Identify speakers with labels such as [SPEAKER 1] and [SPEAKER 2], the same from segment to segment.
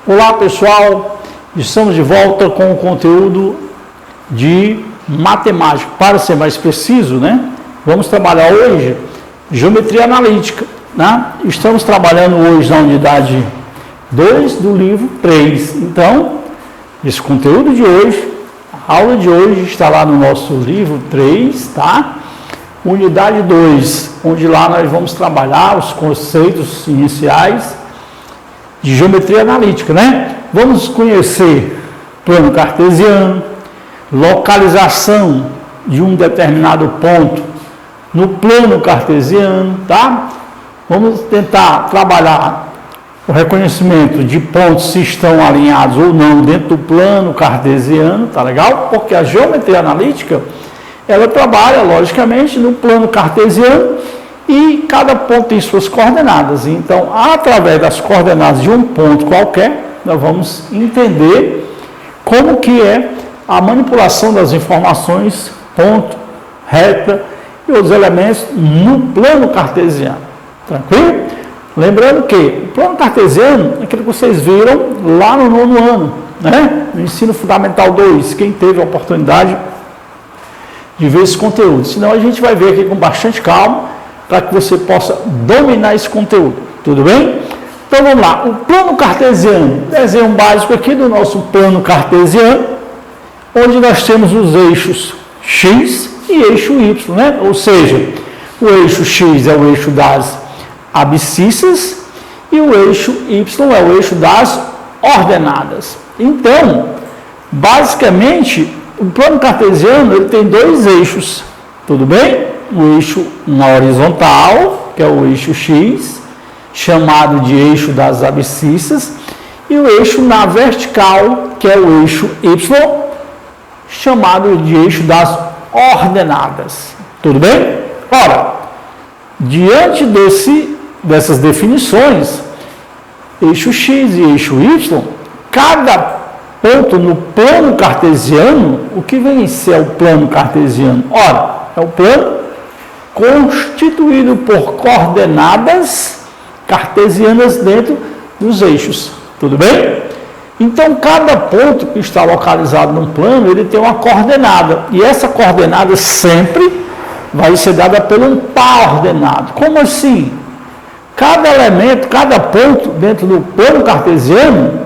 [SPEAKER 1] Olá pessoal, estamos de volta com o conteúdo de matemática. Para ser mais preciso, né? Vamos trabalhar hoje geometria analítica, né? Estamos trabalhando hoje na unidade 2 do livro 3. Então, esse conteúdo de hoje, a aula de hoje está lá no nosso livro 3, tá? Unidade 2, onde lá nós vamos trabalhar os conceitos iniciais de geometria analítica, né? Vamos conhecer plano cartesiano, localização de um determinado ponto no plano cartesiano, tá? Vamos tentar trabalhar o reconhecimento de pontos se estão alinhados ou não dentro do plano cartesiano, tá legal? Porque a geometria analítica, ela trabalha, logicamente, no plano cartesiano e cada ponto tem suas coordenadas. Então, através das coordenadas de um ponto qualquer, nós vamos entender como que é a manipulação das informações, ponto, reta e outros elementos no plano cartesiano. Tranquilo? Lembrando que o plano cartesiano é aquilo que vocês viram lá no 9º ano, né? No ensino fundamental 2, quem teve a oportunidade de ver esse conteúdo. Senão a gente vai ver aqui com bastante calma, para que você possa dominar esse conteúdo. Tudo bem? Então vamos lá. O plano cartesiano, desenho básico aqui do nosso plano cartesiano, onde nós temos os eixos X e eixo Y, né? Ou seja, o eixo X é o eixo das abscissas e o eixo Y é o eixo das ordenadas. Então, basicamente, o plano cartesiano ele tem dois eixos, tudo bem? O eixo na horizontal, que é o eixo X, chamado de eixo das abscissas, e o eixo na vertical, que é o eixo Y, chamado de eixo das ordenadas. Tudo bem? Ora, diante dessas definições, eixo X e eixo Y, cada ponto no plano cartesiano, o que vem a ser o plano cartesiano? Ora, é o plano constituído por coordenadas cartesianas dentro dos eixos. Tudo bem? Então, cada ponto que está localizado no plano, ele tem uma coordenada. E essa coordenada sempre vai ser dada por um par ordenado. Como assim? Cada elemento, cada ponto dentro do plano cartesiano,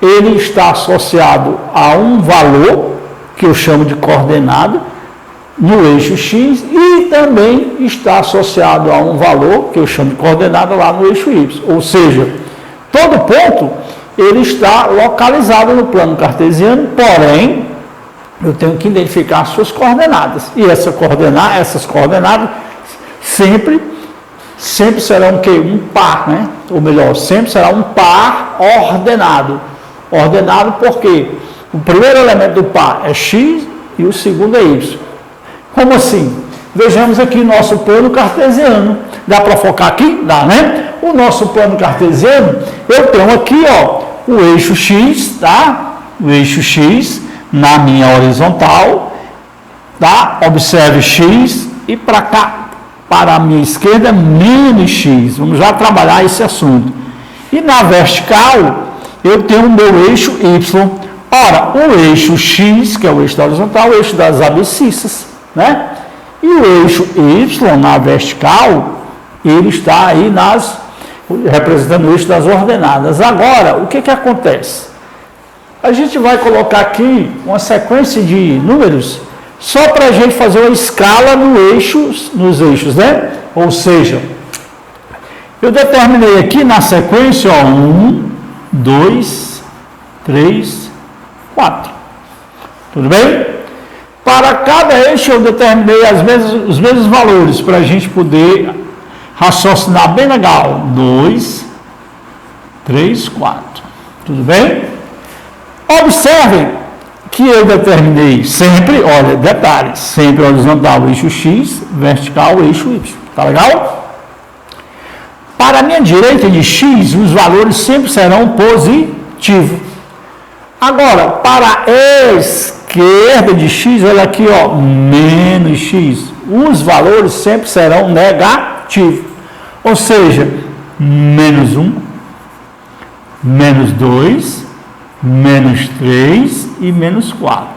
[SPEAKER 1] ele está associado a um valor, que eu chamo de coordenada, no eixo X, e também está associado a um valor, que eu chamo de coordenada, lá no eixo Y. Ou seja, todo ponto, ele está localizado no plano cartesiano, porém, eu tenho que identificar as suas coordenadas. E essas coordenadas sempre serão o quê? Um par, né? Ou melhor, sempre será um par ordenado. Ordenado porque o primeiro elemento do par é X e o segundo é Y. Como assim? Vejamos aqui nosso plano cartesiano. Dá para focar aqui? Dá, né? O nosso plano cartesiano, eu tenho aqui, ó, o eixo X, tá? O eixo X na minha horizontal, tá? Observe X e para cá, para a minha esquerda, menos X. Vamos já trabalhar esse assunto. E na vertical, eu tenho o meu eixo Y. Ora, o eixo X, que é o eixo da horizontal, o eixo das abscissas, né? E o eixo Y na vertical, ele está aí representando o eixo das ordenadas. Agora, o que acontece? A gente vai colocar aqui uma sequência de números só para a gente fazer uma escala nos eixos, né? Ou seja, eu determinei aqui na sequência, ó, 1, 2, 3, 4. Tudo bem? Para cada eixo eu determinei os mesmos valores, para a gente poder raciocinar bem legal. 2, 3, 4. Tudo bem? Observem que eu determinei sempre, olha, detalhe, sempre horizontal o eixo X, vertical o eixo Y. Tá legal? Para a minha direita de X, os valores sempre serão positivos. Agora, para a esquerda de X, olha aqui, ó, menos X. Os valores sempre serão negativos. Ou seja, menos 1, menos 2, menos 3 e menos 4.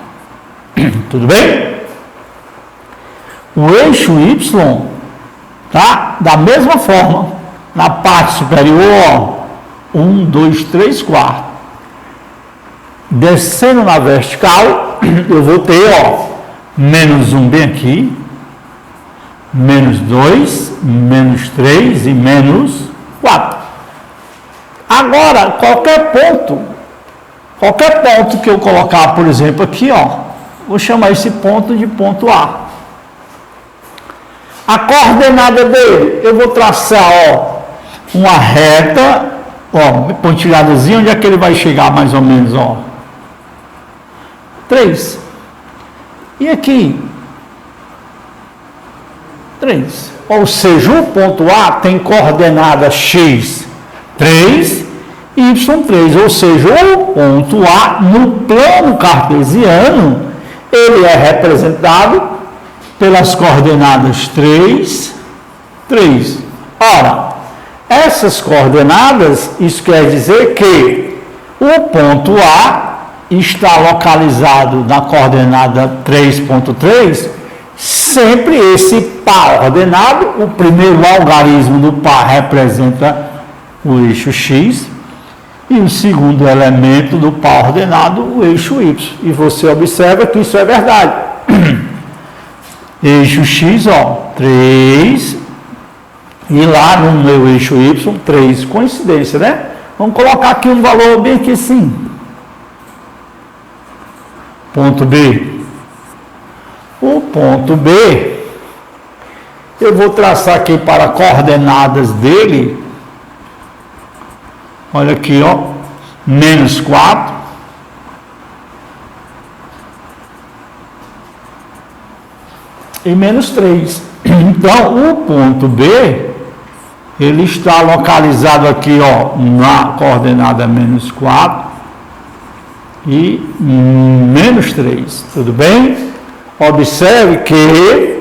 [SPEAKER 1] Tudo bem? O eixo Y, tá? Da mesma forma, na parte superior, 1, 2, 3, 4. Descendo na vertical, eu vou ter, menos 1 bem aqui, menos 2, menos 3 e menos 4. Agora, qualquer ponto que eu colocar, por exemplo, aqui, vou chamar esse ponto de ponto A. A coordenada dele, eu vou traçar, uma reta, pontilhadazinha, onde é que ele vai chegar mais ou menos, 3. E aqui, 3. Ou seja, o ponto A tem coordenada x, 3, y, 3. Ou seja, o ponto A, no plano cartesiano, ele é representado pelas coordenadas 3, 3. Ora, essas coordenadas, isso quer dizer que o ponto A está localizado na coordenada 3.3, sempre esse par ordenado, o primeiro algarismo do par representa o eixo x, e o segundo elemento do par ordenado, o eixo y. E você observa que isso é verdade. Eixo x, 3, e lá no meu eixo y, 3. Coincidência, né? Vamos colocar aqui um valor bem aqui assim. Ponto B. O ponto B, eu vou traçar aqui para coordenadas dele. Olha aqui, menos 4. E menos 3. Então, o ponto B, ele está localizado aqui, na coordenada menos 4 e menos 3. Tudo bem? Observe que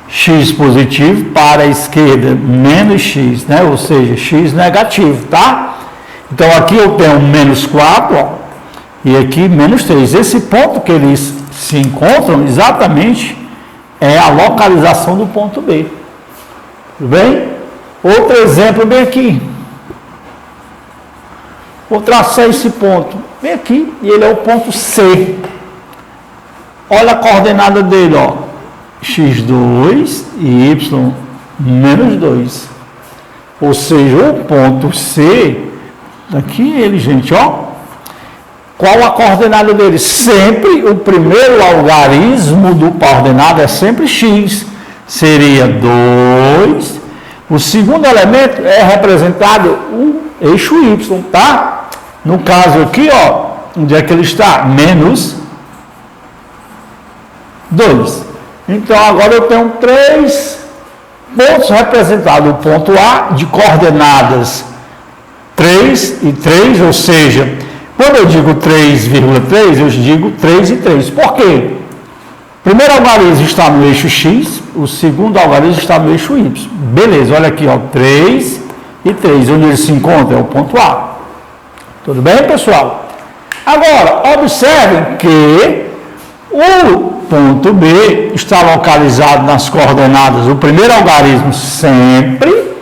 [SPEAKER 1] x positivo para a esquerda, menos x, né? Ou seja, x negativo, tá? Então, aqui eu tenho menos 4, e aqui menos 3. Esse ponto que eles se encontram, exatamente, é a localização do ponto B. Tudo bem? Outro exemplo bem aqui. Vou traçar esse ponto bem aqui, e ele é o ponto C. Olha a coordenada dele, x2 e y menos 2. Ou seja, o ponto C, aqui ele, gente, qual a coordenada dele? Sempre o primeiro algarismo do par ordenado é sempre x. Seria 2. O segundo elemento é representado o eixo y, tá? No caso aqui, onde é que ele está? Menos 2. Então, agora eu tenho 3 pontos representados. O ponto A de coordenadas 3 e 3, ou seja, quando eu digo 3,3, eu digo 3 e 3. Por quê? O primeiro algarismo está no eixo x, o segundo algarismo está no eixo y. Beleza, olha aqui, 3 e 3. Onde eles se encontram é o ponto A. Tudo bem, pessoal? Agora, observem que o ponto B está localizado nas coordenadas. O primeiro algarismo sempre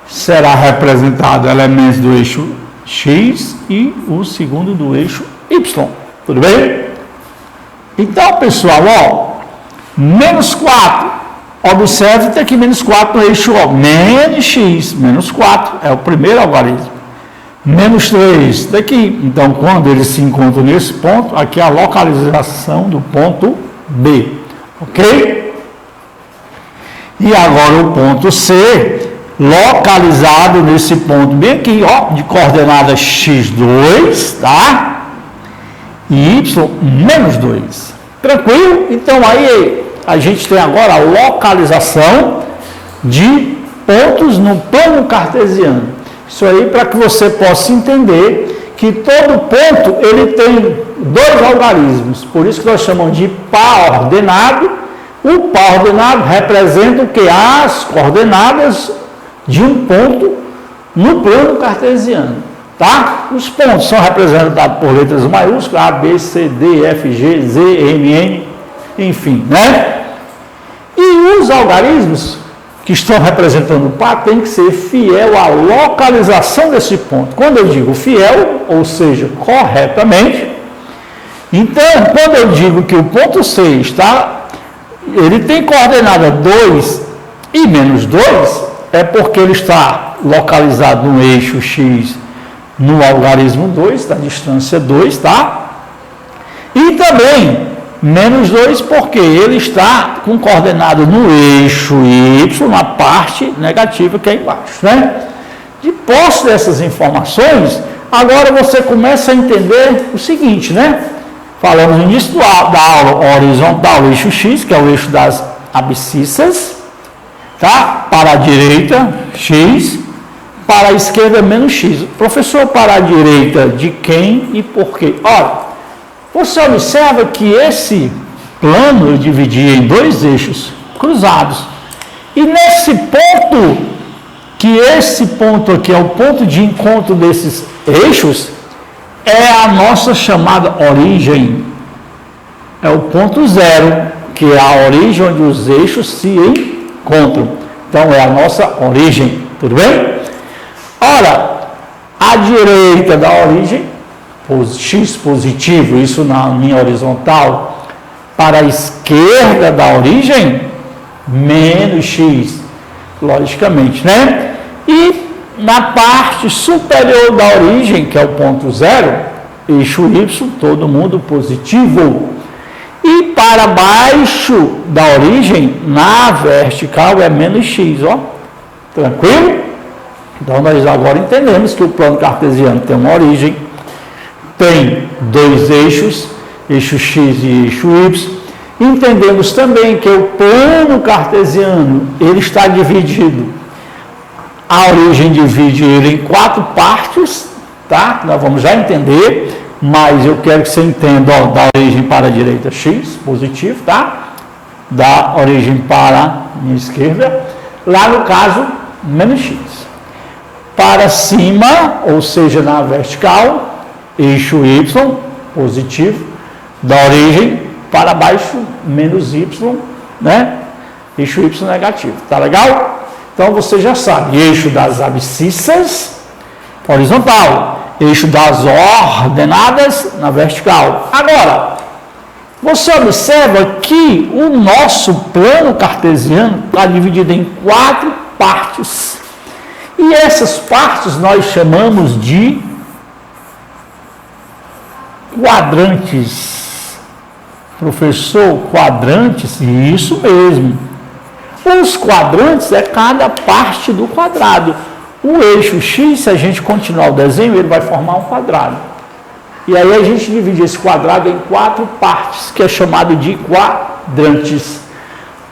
[SPEAKER 1] será representado elementos do eixo x e o segundo do eixo y. Tudo bem? Então, pessoal, menos 4. Observe que tem aqui menos 4 no eixo menos x, menos 4. É o primeiro algarismo. Menos 3 daqui. Então, quando eles se encontram nesse ponto, aqui é a localização do ponto B. Ok? E agora o ponto C, localizado nesse ponto bem aqui, de coordenada x2, tá? E y menos 2. Tranquilo? Então, aí a gente tem agora a localização de pontos no plano cartesiano. Isso aí para que você possa entender que todo ponto ele tem 2 algarismos. Por isso que nós chamamos de par ordenado. O par ordenado representa o que? As coordenadas de um ponto no plano cartesiano, tá? Os pontos são representados por letras maiúsculas, A, B, C, D, F, G, Z, M, N, enfim, né? E os algarismos que estão representando o par tem que ser fiel à localização desse ponto. Quando eu digo fiel, ou seja, corretamente, então, quando eu digo que o ponto C está, ele tem coordenada 2 e menos 2, é porque ele está localizado no eixo X no algarismo 2, da distância 2, tá? E também menos 2 porque ele está com coordenado no eixo Y, na parte negativa que é embaixo, né? De posse dessas informações, agora você começa a entender o seguinte, né? Falamos no início da aula horizontal, o eixo X, que é o eixo das abscissas, tá? Para a direita, X, para a esquerda, menos X. Professor, para a direita de quem e por quê? Olha, você observa que esse plano eu dividi em dois eixos cruzados. E nesse ponto, que esse ponto aqui é o ponto de encontro desses eixos, é a nossa chamada origem. É o ponto zero, que é a origem onde os eixos se encontram. Então, é a nossa origem. Tudo bem? Ora, à direita da origem, X positivo, isso na linha horizontal, para a esquerda da origem, menos X, logicamente, né? E na parte superior da origem, que é o ponto zero, eixo Y, todo mundo positivo. E para baixo da origem, na vertical, é menos X, ó. Tranquilo? Então, nós agora entendemos que o plano cartesiano tem uma origem, tem dois eixos, eixo X e eixo Y. Entendemos também que o plano cartesiano, ele está dividido. A origem divide ele em 4 partes, tá? Nós vamos já entender, mas eu quero que você entenda, ó, da origem para a direita, X, positivo, tá? Da origem para a minha esquerda, lá no caso, menos X. Para cima, ou seja, na vertical, eixo Y, positivo, da origem para baixo, menos Y, né? Eixo Y negativo, tá legal? Então, você já sabe, eixo das abscissas, horizontal, eixo das ordenadas, na vertical. Agora, você observa que o nosso plano cartesiano está dividido em 4 partes. E essas partes nós chamamos de quadrantes. Professor, quadrantes? Isso mesmo. Os quadrantes é cada parte do quadrado. O eixo X, se a gente continuar o desenho, ele vai formar um quadrado. E aí a gente divide esse quadrado em 4 partes, que é chamado de quadrantes.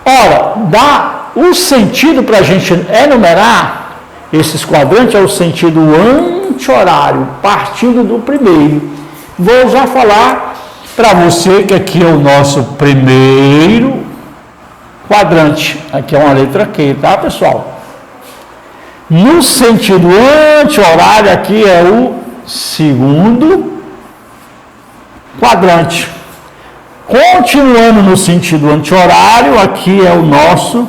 [SPEAKER 1] Ora, dá o sentido para a gente enumerar esses quadrantes, é o sentido anti-horário, partindo do primeiro. Vou já falar para você que aqui é o nosso primeiro quadrante. Aqui é uma letra Q, tá, pessoal? No sentido anti-horário, aqui é o segundo quadrante. Continuando no sentido anti-horário, aqui é o nosso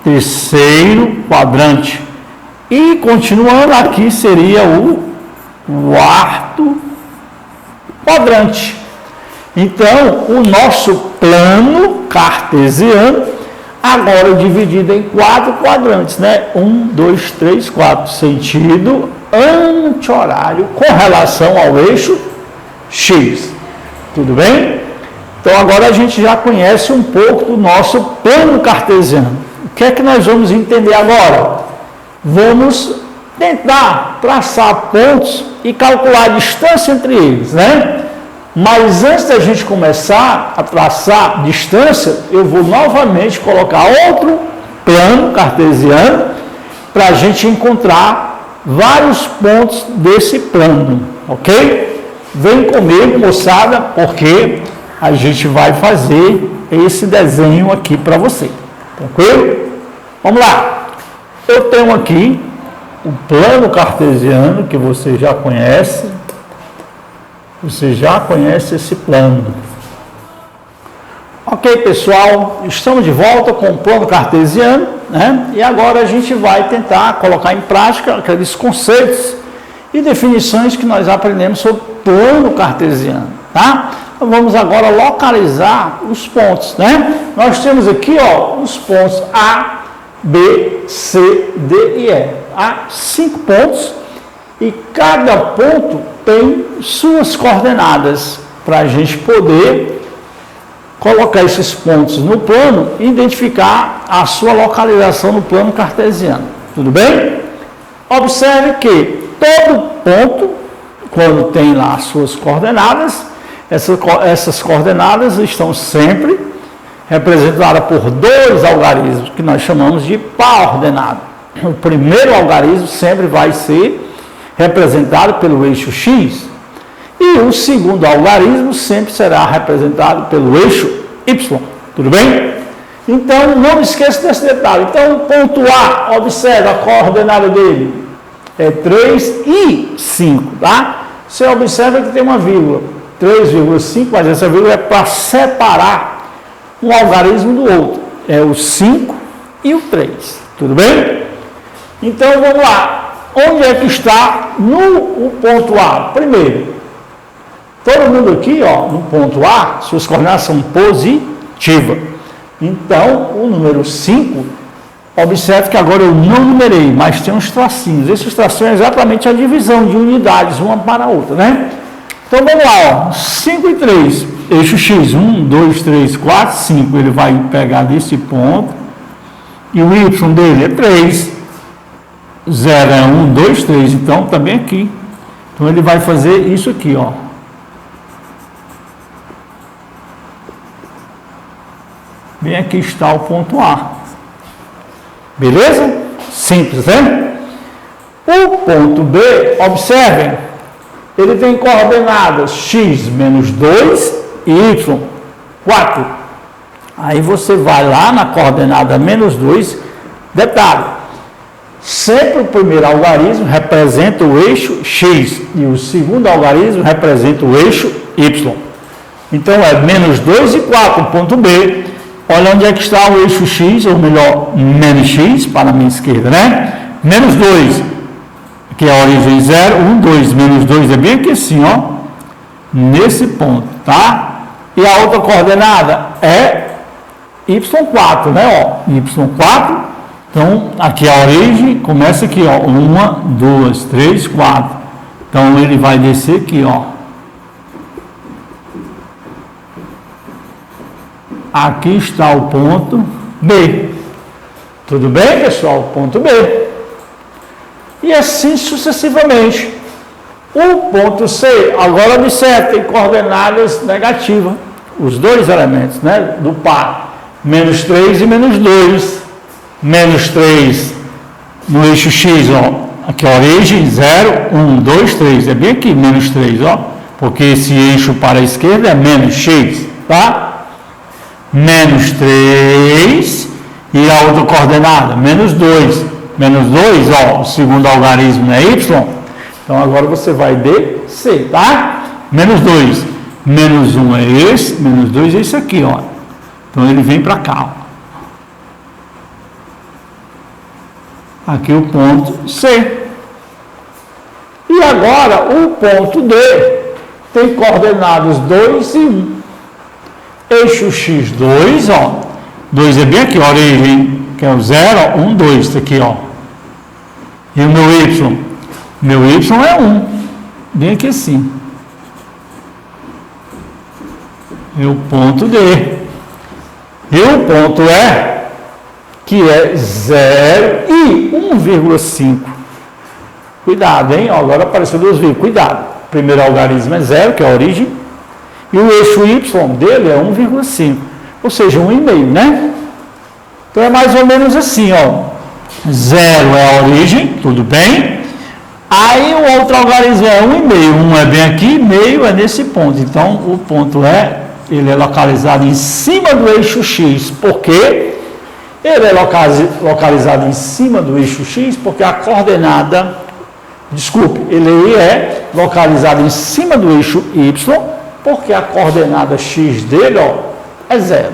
[SPEAKER 1] terceiro quadrante. E continuando, aqui seria o quarto quadrante. Então, o nosso plano cartesiano agora é dividido em 4 quadrantes, né? 1, 2, 3, 4. Sentido anti-horário com relação ao eixo X. Tudo bem? Então, agora a gente já conhece um pouco do nosso plano cartesiano. O que é que nós vamos entender agora? Vamos tentar traçar pontos e calcular a distância entre eles, né? Mas antes da gente começar a traçar distância, eu vou novamente colocar outro plano cartesiano para a gente encontrar vários pontos desse plano, ok? Vem comigo, moçada, porque a gente vai fazer esse desenho aqui para você, tranquilo? Vamos lá. Eu tenho aqui o plano cartesiano, que você já conhece esse plano. Ok, pessoal, estamos de volta com o plano cartesiano, né? E agora a gente vai tentar colocar em prática aqueles conceitos e definições que nós aprendemos sobre plano cartesiano, tá? Então, vamos agora localizar os pontos, né? Nós temos aqui, ó, os pontos A, B, C, D e E. Há 5 pontos e cada ponto tem suas coordenadas para a gente poder colocar esses pontos no plano e identificar a sua localização no plano cartesiano. Tudo bem? Observe que todo ponto, quando tem lá as suas coordenadas, essas coordenadas estão sempre representadas por 2 algarismos, que nós chamamos de par ordenado. O primeiro algarismo sempre vai ser representado pelo eixo X, e o segundo algarismo sempre será representado pelo eixo Y. Tudo bem? Então, não esqueça desse detalhe. Então, o ponto A, observa a coordenada dele, é 3 e 5, tá? Você observa que tem uma vírgula, 3,5, mas essa vírgula é para separar um algarismo do outro. É o 5 e o 3. Tudo bem? Então, vamos lá. Onde é que está o ponto A? Primeiro, todo mundo aqui, ó, no ponto A, suas coordenadas são positivas. Então, o número 5, observe que agora eu não numerei, mas tem uns tracinhos. Esses tracinhos é exatamente a divisão de unidades, uma para a outra, né? Então, vamos lá, ó, 5 e 3, eixo X, 1, 2, 3, 4, 5, ele vai pegar desse ponto, e o Y dele é 3, 0 é 1, 2, 3, então também aqui. Então, ele vai fazer isso aqui, ó. Bem aqui está o ponto A. Beleza? Simples, né? O ponto B, observem, ele tem coordenadas x menos 2 e y 4. Aí você vai lá na coordenada menos 2, detalhe, sempre o primeiro algarismo representa o eixo x e o segundo algarismo representa o eixo y. Então é menos 2 e 4, ponto B. Olha onde é que está o eixo x, ou melhor, menos x, para a minha esquerda, né? Menos 2, que é a origem 0, 1, 2, menos 2 é bem aqui assim, ó, nesse ponto, tá? E a outra coordenada é y4, né, ó, y4, então, aqui a origem começa aqui, ó, 1, 2, 3, 4, então ele vai descer aqui, ó, aqui está o ponto B. Tudo bem, pessoal? Ponto B. E assim sucessivamente. O ponto C, agora observe, tem coordenadas negativas. Os dois elementos, né? Do par. Menos 3 e menos 2. Menos 3 no eixo X, ó. Aqui a origem, 0, 1, 2, 3. É bem aqui, menos 3, ó. Porque esse eixo para a esquerda é menos X, tá? Menos 3 e a outra coordenada, menos 2. Menos 2, ó, o segundo algarismo é y. Então, agora você vai descer, tá? Menos 2. Menos 1 é esse, menos 2 é esse aqui, ó. Então, ele vem para cá, ó. Aqui o ponto C. E agora, o ponto D tem coordenadas 2 e 1. Eixo x2, ó, 2 é bem aqui, a origem, que é o 0, 1, 2, isso aqui, ó. E o meu y? Meu y é 1, bem aqui assim. E o ponto D. E o ponto E, que é 0 e 1,5. Cuidado, hein? Ó, agora apareceu 2 vírgulas, cuidado. O primeiro algarismo é 0, que é a origem. E o eixo y dele é 1,5, ou seja, 1,5, né? Então é mais ou menos assim, ó. 0 é a origem, tudo bem? Aí o outro algarismo é 1,5, 1 é bem aqui, meio é nesse ponto. Então o ponto E, ele é localizado em cima do eixo x, porque Ele é localizado em cima do eixo X porque a coordenada, ele é localizado em cima do eixo Y porque a coordenada X dele, ó, é 0.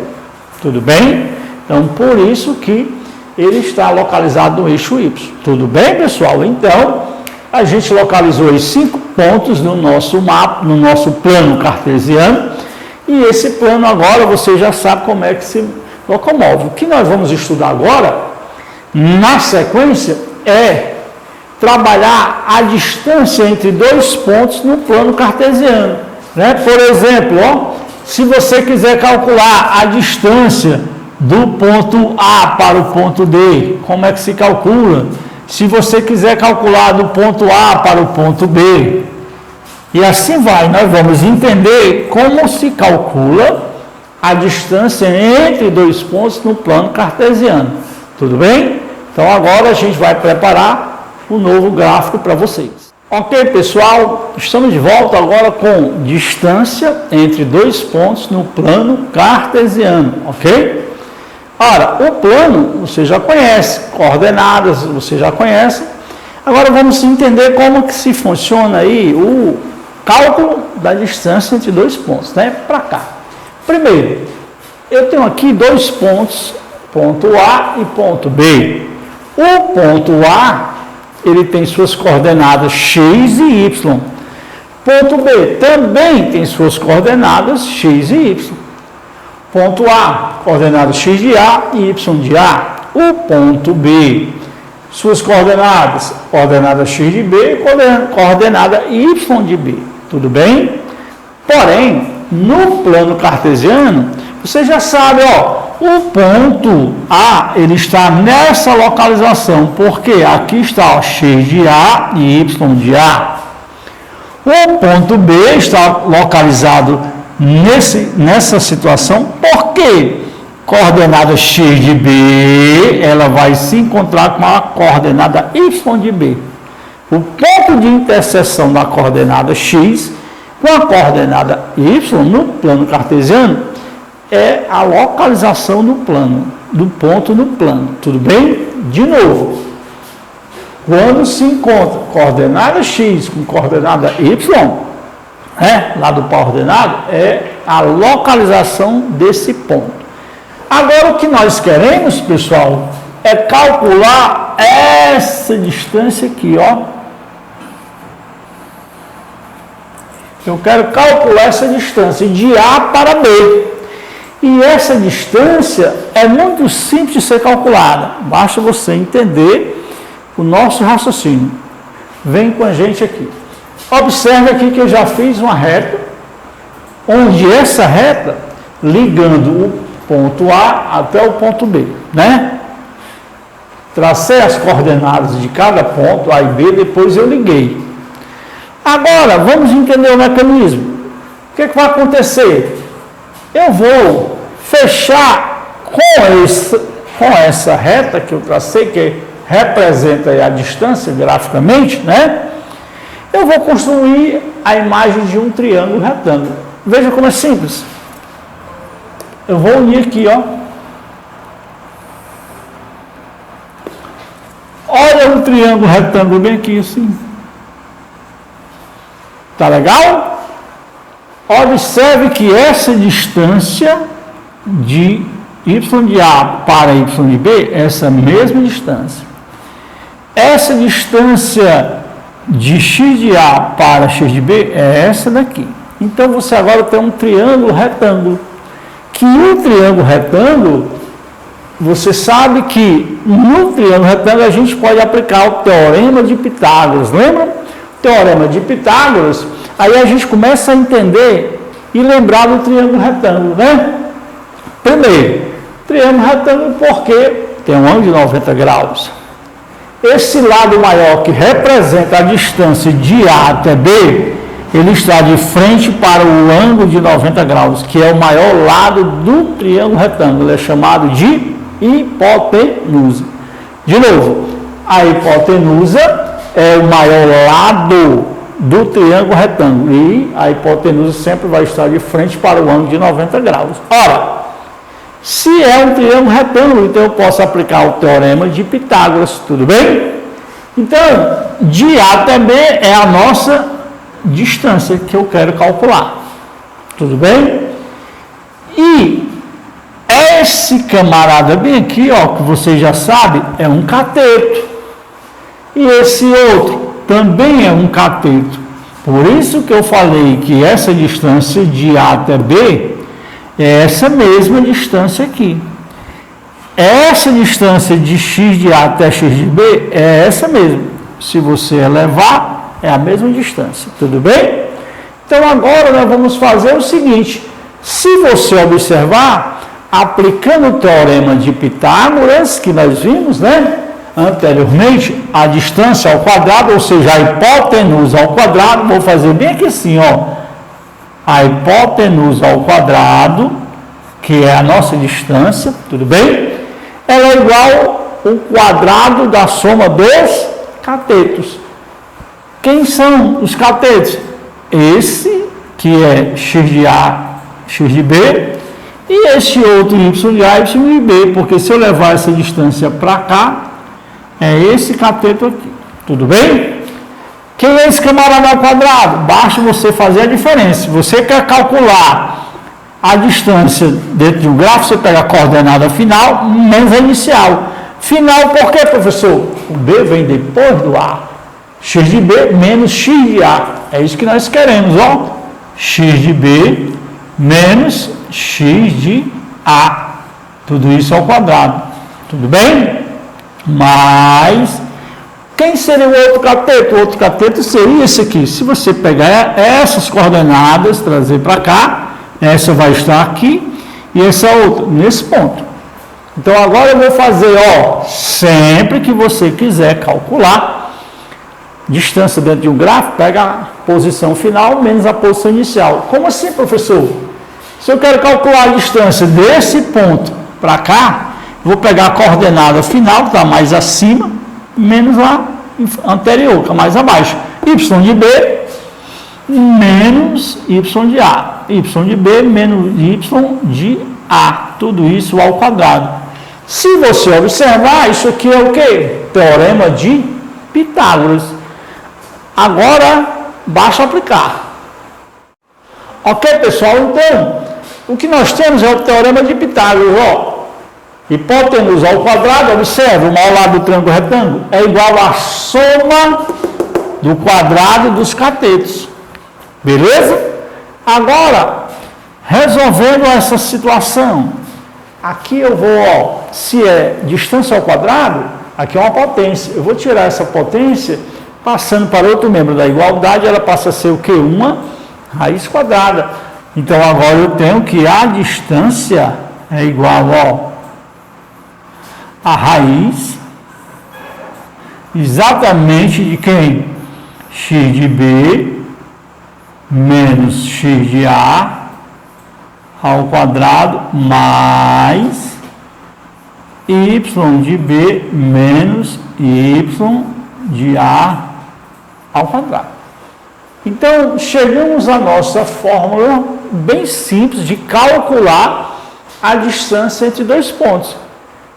[SPEAKER 1] Tudo bem? Então, por isso que ele está localizado no eixo Y. Tudo bem, pessoal? Então, a gente localizou os 5 pontos no nosso mapa, no nosso plano cartesiano, e esse plano agora você já sabe como é que se locomove. O que nós vamos estudar agora, na sequência, é trabalhar a distância entre 2 pontos no plano cartesiano, né? Por exemplo, ó, se você quiser calcular a distância do ponto A para o ponto D, como é que se calcula? Se você quiser calcular do ponto A para o ponto B, e assim vai, nós vamos entender como se calcula a distância entre 2 pontos no plano cartesiano. Tudo bem? Então agora a gente vai preparar o novo gráfico para vocês. Ok, pessoal? Estamos de volta agora com distância entre 2 pontos no plano cartesiano, ok? Ora, o plano você já conhece, coordenadas você já conhece. Agora vamos entender como que se funciona aí o cálculo da distância entre 2 pontos, né? Para cá. Primeiro, eu tenho aqui 2 pontos, ponto A e ponto B. O ponto A, ele tem suas coordenadas x e y. Ponto B também tem suas coordenadas x e y. Ponto A, coordenadas x de A e y de A. O ponto B, suas coordenadas x de B e coordenada y de B. Tudo bem? Porém, no plano cartesiano, você já sabe, ó, o ponto A, ele está nessa localização, porque aqui está ó, x de A e y de A. O ponto B está localizado nessa situação, porque coordenada x de B, ela vai se encontrar com a coordenada y de B. O ponto de interseção da coordenada x com a coordenada y no plano cartesiano é a localização do ponto no plano. Tudo bem? De novo, quando se encontra coordenada x com coordenada y, lado para ordenado, é a localização desse ponto. Agora, o que nós queremos, pessoal, é calcular essa distância aqui, ó. Eu quero calcular essa distância de A para B. E essa distância é muito simples de ser calculada. Basta você entender o nosso raciocínio. Vem com a gente aqui. Observe aqui que eu já fiz uma reta, onde essa reta, ligando o ponto A até o ponto B, né? Tracei as coordenadas de cada ponto, A e B, depois eu liguei. Agora, vamos entender o mecanismo. O que vai acontecer? Eu vou fechar com essa reta que eu tracei, que representa a distância graficamente, né? Eu vou construir a imagem de um triângulo retângulo. Veja como é simples. Eu vou unir aqui, ó. Olha um triângulo retângulo bem aqui, assim. Tá legal? Observe que essa distância de y de A para y de B é essa mesma distância. Essa distância de x de A para x de B é essa daqui. Então, você agora tem um triângulo retângulo. Que o triângulo retângulo, você sabe que no triângulo retângulo a gente pode aplicar o teorema de Pitágoras. Lembra? Teorema de Pitágoras, aí a gente começa a entender e lembrar do triângulo retângulo, né? Primeiro, triângulo retângulo porque tem um ângulo de 90 graus. Esse lado maior que representa a distância de A até B, ele está de frente para o ângulo de 90 graus, que é o maior lado do triângulo retângulo, é chamado de hipotenusa. De novo, a hipotenusa é o maior lado do triângulo retângulo e a hipotenusa sempre vai estar de frente para o ângulo de 90 graus. Ora, Se é um triângulo retângulo, então eu posso aplicar o teorema de Pitágoras, tudo bem? Então, de A até B é a nossa distância que eu quero calcular, tudo bem? E esse camarada bem aqui, ó, que você já sabe, é um cateto. E esse outro também é um cateto. Por isso que eu falei que essa distância de A até B é essa mesma distância aqui. Essa distância de x de A até x de B é essa mesma. Se você elevar, é a mesma distância. Tudo bem? Então, agora nós vamos fazer o seguinte. Se você observar, aplicando o teorema de Pitágoras, que nós vimos, né? Anteriormente, a distância ao quadrado, ou seja, a hipotenusa ao quadrado, vou fazer bem aqui assim, ó. A hipotenusa ao quadrado, que é a nossa distância, tudo bem? Ela é igual ao quadrado da soma dos catetos. Quem são os catetos? Esse, que é x de A, x de B, e esse outro y de A, y de B, porque se eu levar essa distância para cá, é esse cateto aqui, tudo bem? Quem é esse camarada ao quadrado? Basta você fazer a diferença. Se você quer calcular a distância dentro de um gráfico, você pega a coordenada final menos a inicial. Final por quê, professor? O B vem depois do A. X de B menos x de A. É isso que nós queremos, ó. X de B menos x de A. Tudo isso ao quadrado. Tudo bem? Mas quem seria o outro cateto? O outro cateto seria esse aqui. Se você pegar essas coordenadas, trazer para cá, essa vai estar aqui e essa outra, nesse ponto. Então, agora eu vou fazer, ó, sempre que você quiser calcular distância dentro de um gráfico, pega a posição final menos a posição inicial. Como assim, professor? Se eu quero calcular a distância desse ponto para cá, vou pegar a coordenada final, que está mais acima, menos a anterior, que está mais abaixo. Y de B menos Y de A. Y de B menos Y de A. Tudo isso ao quadrado. Se você observar, isso aqui é o quê? Teorema de Pitágoras. Agora, basta aplicar. Ok, pessoal? Então, o que nós temos é o teorema de Pitágoras, ó. Hipotenusa ao quadrado, observe, o ao lado do triângulo retângulo é igual à soma do quadrado dos catetos. Beleza? Agora, resolvendo essa situação, aqui eu vou, ó, se é distância ao quadrado, aqui é uma potência. Eu vou tirar essa potência, passando para outro membro da igualdade, ela passa a ser o quê? Uma raiz quadrada. Então, agora eu tenho que a distância é igual, ó, a raiz exatamente de quem? X de B menos x de A ao quadrado mais y de B menos y de A ao quadrado. Então, chegamos à nossa fórmula bem simples de calcular a distância entre dois pontos.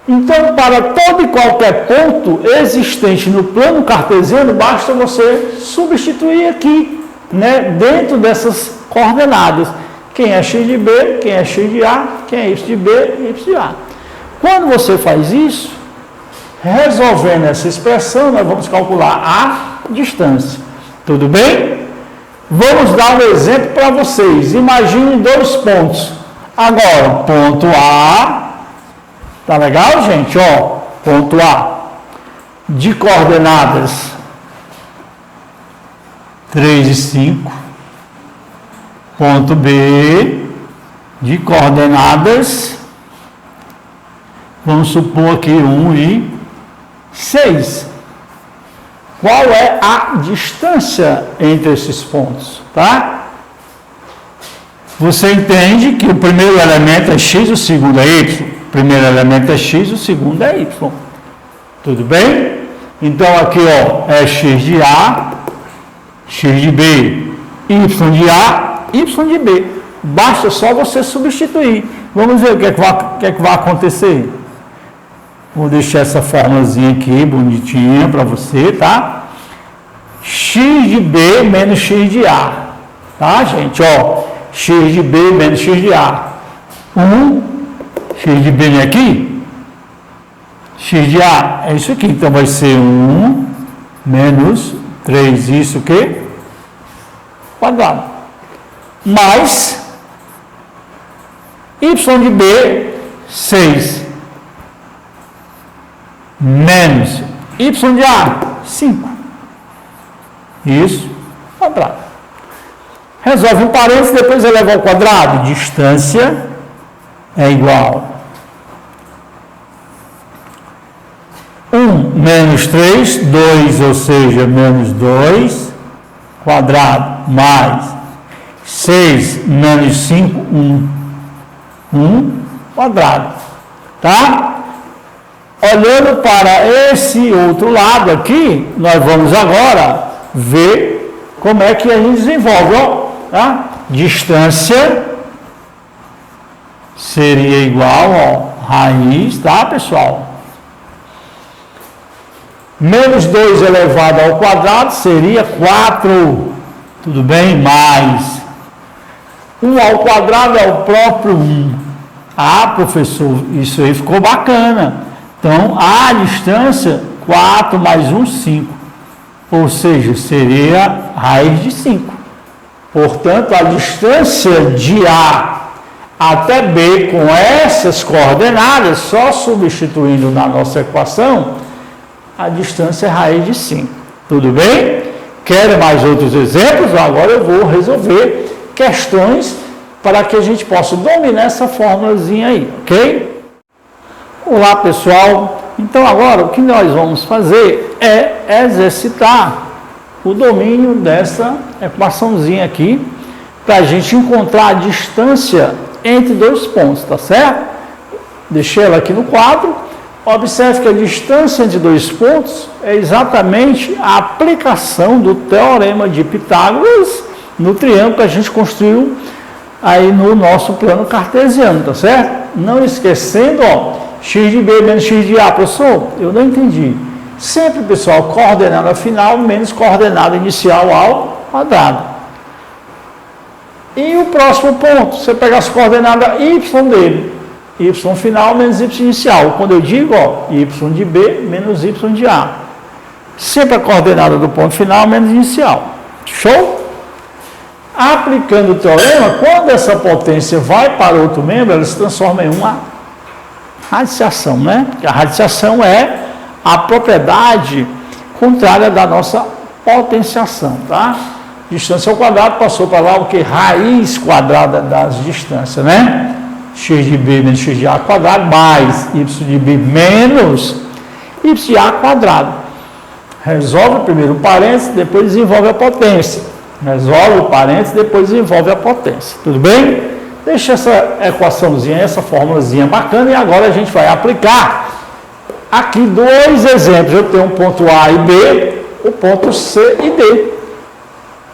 [SPEAKER 1] Então, para todo e qualquer ponto existente no plano cartesiano, basta você substituir aqui, né, dentro dessas coordenadas. Quem é x de B, quem é x de A, quem é y de B e y de A. Quando você faz isso, resolvendo essa expressão, nós vamos calcular a distância. Tudo bem? Vamos dar um exemplo para vocês. Imagine dois pontos. Agora, ponto A. Tá legal, gente? Ó, ponto A de coordenadas 3 e 5. Ponto B de coordenadas, vamos supor aqui 1 e 6. Qual é a distância entre esses pontos, tá? Você entende que o primeiro elemento é x, o segundo é y. O primeiro elemento é x, o segundo é y. Tudo bem? Então, aqui, ó, é x de A, x de B, y de A, y de B. Basta só você substituir. Vamos ver o que é que vai acontecer. Vou deixar essa formulazinha aqui, bonitinha para você, tá? X de B menos X de A. Tá, gente? Ó, X de B menos X de A. X de B vem aqui. X de A é isso aqui. Então, vai ser 1 menos 3, isso que? Quadrado. Mais Y de B, 6. Menos Y de A, 5. Isso, quadrado. Resolve um parênteses, depois eleva ao quadrado. Distância é igual 1 menos 3, 2, ou seja, menos 2, quadrado, mais 6 menos 5, 1 quadrado. Tá? Olhando para esse outro lado aqui, nós vamos agora ver como é que a gente desenvolve. Ó, tá? Distância seria igual, ó, raiz, tá, pessoal? Menos 2 elevado ao quadrado seria 4. Tudo bem? Mais 1 ao quadrado é o próprio 1. Ah, professor, isso aí ficou bacana. Então, a distância, 4 mais 1, 5. Ou seja, seria raiz de 5. Portanto, a distância de A até B com essas coordenadas, só substituindo na nossa equação, a distância é raiz de 5. Tudo bem? Querem mais outros exemplos? Agora eu vou resolver questões para que a gente possa dominar essa formulazinha aí, ok? Olá, pessoal. Então, agora o que nós vamos fazer é exercitar o domínio dessa equaçãozinha aqui para a gente encontrar a distância entre dois pontos, tá certo? Deixei ela aqui no quadro. Observe que a distância entre dois pontos é exatamente a aplicação do teorema de Pitágoras no triângulo que a gente construiu aí no nosso plano cartesiano, tá certo? Não esquecendo, ó, x de B menos x de A, professor, eu não entendi. Sempre, pessoal, coordenada final menos coordenada inicial ao quadrado. E o próximo ponto, você pega as coordenadas y dele, y final menos y inicial. Quando eu digo, ó, y de B menos y de A. Sempre a coordenada do ponto final menos inicial. Show? Aplicando o teorema, quando essa potência vai para outro membro, ela se transforma em uma radiciação, né? A radiciação é a propriedade contrária da nossa potenciação, tá? Distância ao quadrado passou para lá o que? Raiz quadrada das distâncias, né? X de B menos x de A quadrado mais y de B menos y de A quadrado. Resolve primeiro o parênteses, depois desenvolve a potência. Resolve o parênteses, depois desenvolve a potência. Tudo bem? Deixa essa equaçãozinha, essa formulazinha bacana, e agora a gente vai aplicar aqui dois exemplos. Eu tenho um ponto A e B, o ponto C e D.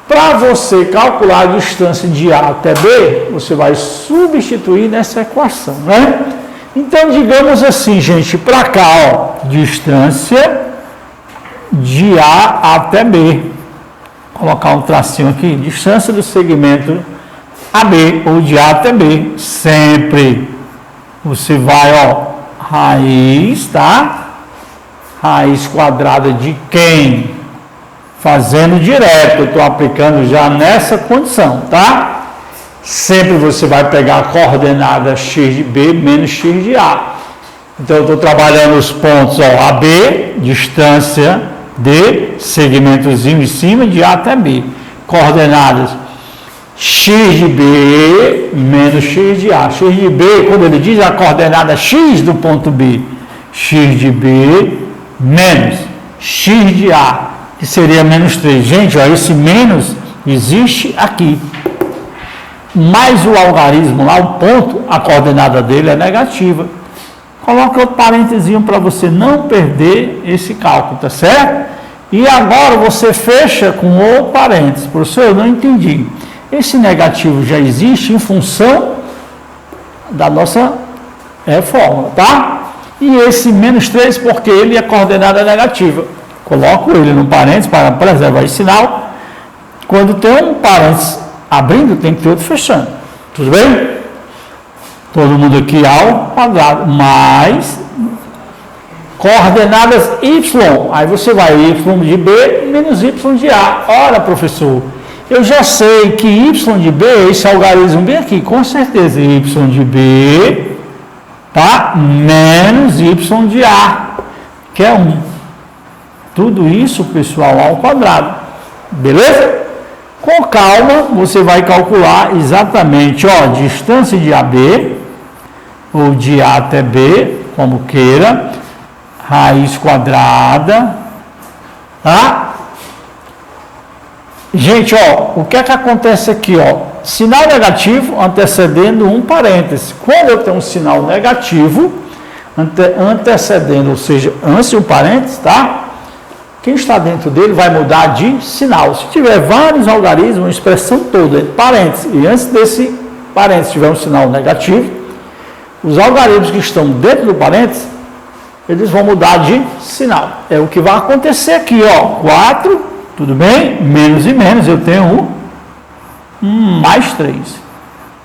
[SPEAKER 1] Para você calcular a distância de A até B, você vai substituir nessa equação, né? Então, digamos assim, gente, para cá, ó, distância de A até B. Vou colocar um tracinho aqui, distância do segmento AB, ou de A até B, sempre você vai, ó, raiz, tá? Raiz quadrada de quem? Fazendo direto, eu estou aplicando já nessa condição, tá? Sempre você vai pegar a coordenada x de B menos x de A. Então, eu estou trabalhando os pontos, ó, AB, distância de segmentozinho em cima, de A até B. Coordenadas x de B menos x de A. X de B, quando ele diz a coordenada x do ponto B, x de B menos x de A, que seria menos 3. Gente, ó, esse menos existe aqui. Mais o algarismo lá, o ponto, a coordenada dele é negativa. Coloque outro parentezinho para você não perder esse cálculo, tá certo? E agora você fecha com outro parênteses. Professor, eu não entendi. Esse negativo já existe em função da nossa fórmula, tá? E esse menos 3 porque ele é coordenada negativa. Coloco ele no parênteses para preservar esse sinal. Quando tem um parênteses abrindo, tem que ter outro fechando. Tudo bem? Todo mundo aqui ao quadrado, mais coordenadas y. Aí você vai y de b menos y de a. Ora, professor, eu já sei que y de b, esse algarismo bem aqui, com certeza, y de b, tá? Menos y de a, que é 1. Tudo isso, pessoal, ao quadrado. Beleza? Com calma, você vai calcular exatamente, ó, distância de AB, ou de A até B, como queira, raiz quadrada, tá? Gente, ó, o que é que acontece aqui, ó? Sinal negativo antecedendo um parêntese. Quando eu tenho um sinal negativo antecedendo, ou seja, antes de um parêntese, tá? Quem está dentro dele vai mudar de sinal. Se tiver vários algarismos, uma expressão toda, parênteses, e antes desse parênteses tiver um sinal negativo, os algarismos que estão dentro do parênteses, eles vão mudar de sinal. É o que vai acontecer aqui, ó. 4, tudo bem? Menos e menos, eu tenho mais 3.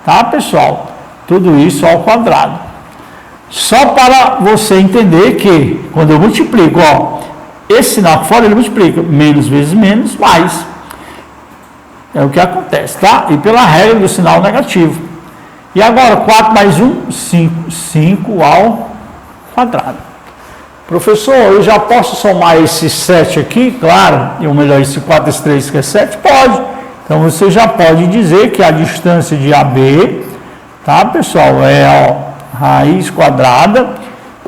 [SPEAKER 1] Tá, pessoal? Tudo isso ao quadrado. Só para você entender que, quando eu multiplico, ó, esse sinal aqui fora, ele multiplica menos vezes menos, mais. É o que acontece, tá? E pela regra do sinal negativo. E agora, 4 mais 1, 5. 5 ao quadrado. Professor, eu já posso somar esse 7 aqui? Claro, ou melhor, esse 4, esse 3, que é 7? Pode. Então, você já pode dizer que a distância de AB, tá, pessoal, é, ó, raiz quadrada,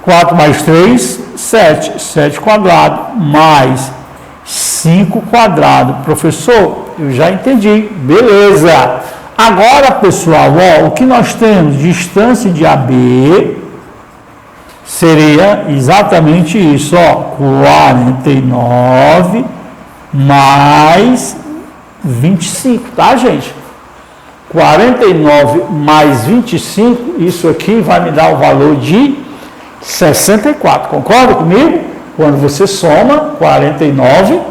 [SPEAKER 1] 4 mais 3, 7. 7 quadrado, mais 5 quadrado. Professor, eu já entendi. Beleza. Agora, pessoal, ó, o que nós temos? Distância de AB seria exatamente isso, ó, 49 mais 25, tá, gente? 49 mais 25, isso aqui vai me dar o valor de 64, concorda comigo? Quando você soma 49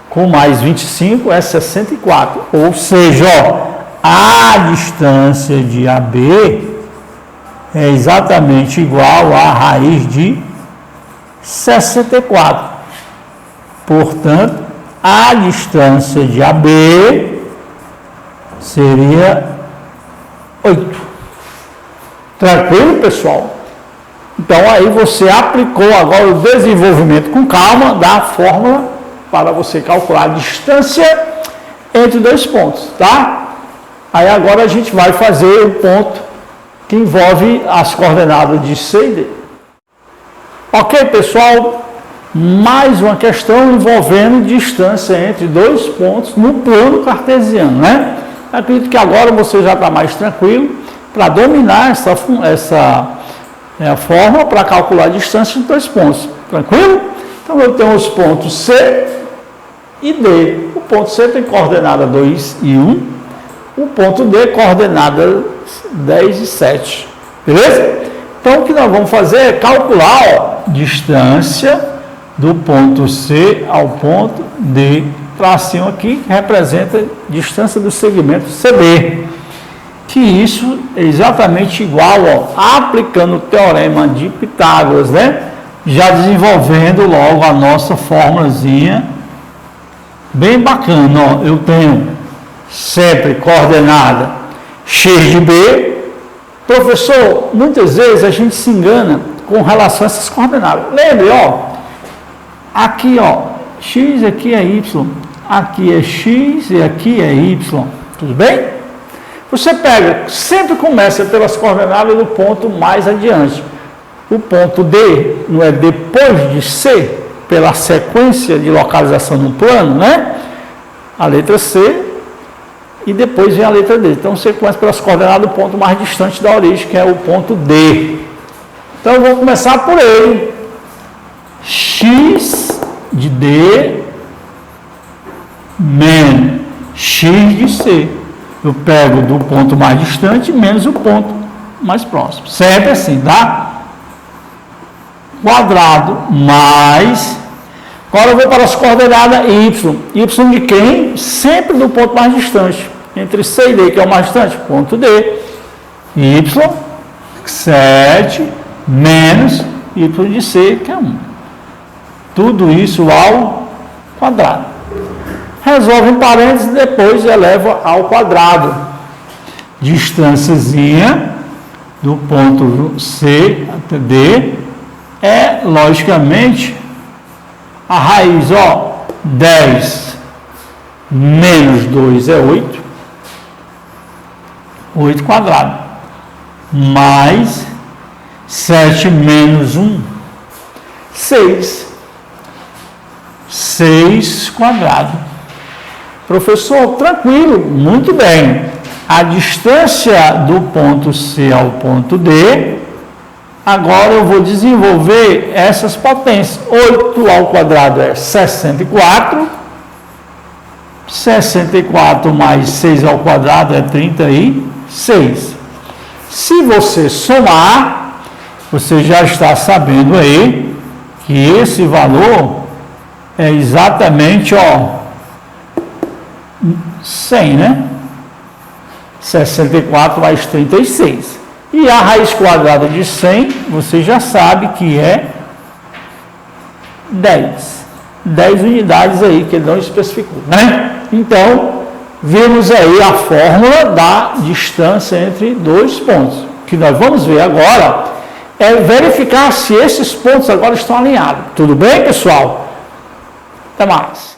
[SPEAKER 1] com mais 25 é 64, ou seja, ó, a distância de AB é exatamente igual à raiz de 64. Portanto, a distância de AB seria 8. Tranquilo, pessoal? Então, aí você aplicou agora o desenvolvimento com calma da fórmula para você calcular a distância entre dois pontos, tá? Aí agora a gente vai fazer o ponto que envolve as coordenadas de C e D. Ok, pessoal? Mais uma questão envolvendo distância entre dois pontos no plano cartesiano, né? Acredito que agora você já está mais tranquilo para dominar essa forma para calcular a distância entre dois pontos. Tranquilo? Então, eu tenho os pontos C e D. O ponto C tem coordenada 2 e 1. O ponto D, coordenada 10 e 7. Beleza? Então, o que nós vamos fazer é calcular, ó, distância do ponto C ao ponto D. Tracinho aqui que representa a distância do segmento CB. Que isso é exatamente igual, ó, aplicando o teorema de Pitágoras, né? Já desenvolvendo logo a nossa formulazinha bem bacana, ó. Eu tenho sempre coordenada x de b. Professor, muitas vezes a gente se engana com relação a essas coordenadas. Lembre, ó, aqui, ó, x, aqui é y, aqui é x e aqui é y. Tudo bem? Você pega, sempre começa pelas coordenadas do ponto mais adiante. O ponto D não é depois de C, pela sequência de localização no plano, né? A letra C e depois vem a letra D. Então você começa pelas coordenadas do ponto mais distante da origem, que é o ponto D. Então eu vou começar por ele. X de D menos x de C. eu pego do ponto mais distante menos o ponto mais próximo. Sempre assim, tá? Quadrado mais... Agora eu vou para as coordenadas y. Y de quem? Sempre do ponto mais distante. Entre C e D, que é o mais distante, ponto D. Y, 7, menos y de C, que é 1. Tudo isso ao quadrado. Resolve em parênteses e depois eleva ao quadrado. Distânciazinha do ponto C até D é, logicamente, a raiz, ó, 10 menos 2 é 8. 8 quadrado. Mais 7 menos 1, 6. 6 quadrado. Professor, tranquilo, muito bem. A distância do ponto C ao ponto D, agora eu vou desenvolver essas potências. 8 ao quadrado é 64. 64 mais 6 ao quadrado é 36. Se você somar, você já está sabendo aí que esse valor é exatamente, ó, 100, né? 64 mais 36. E a raiz quadrada de 100, você já sabe que é 10. 10 unidades aí, que ele não especificou, né? Então, vimos aí a fórmula da distância entre dois pontos. O que nós vamos ver agora é verificar se esses pontos agora estão alinhados. Tudo bem, pessoal? Até mais.